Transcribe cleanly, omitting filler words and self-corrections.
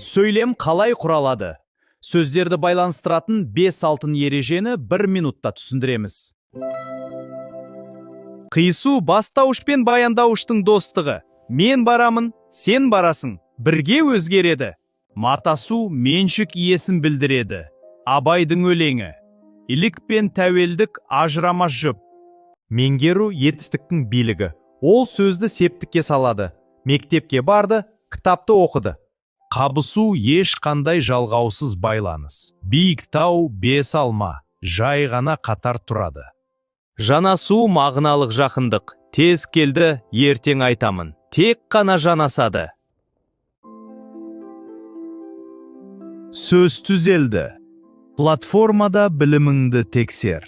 Сөйлем қалай құралады? Сөздерді байланыстыратын 5 алтын ережені 1 минутта түсіндіреміз. Қиысу бастауыш пен баяндауыштың достығы. Мен барамын, сен барасың, бірге өзгереді. Матасу меншік иесін білдіреді. Абайдың өлеңі. Илік пен тәуелдік ажырамас жұп. Меңгеру етістіктің билігі. Ол сөзді септікке салады. Мектепке барды, кітапты оқыды. Қабысу ешқандай жалғаусыз байланыс. Биік тау 5 алма, жай ғана қатар тұрады. Жанасу мағыналық жақындық. Тез келді, ертең айтамын. Тек қана жанасады. Сөз түзелді. Платформада біліміңді тексер.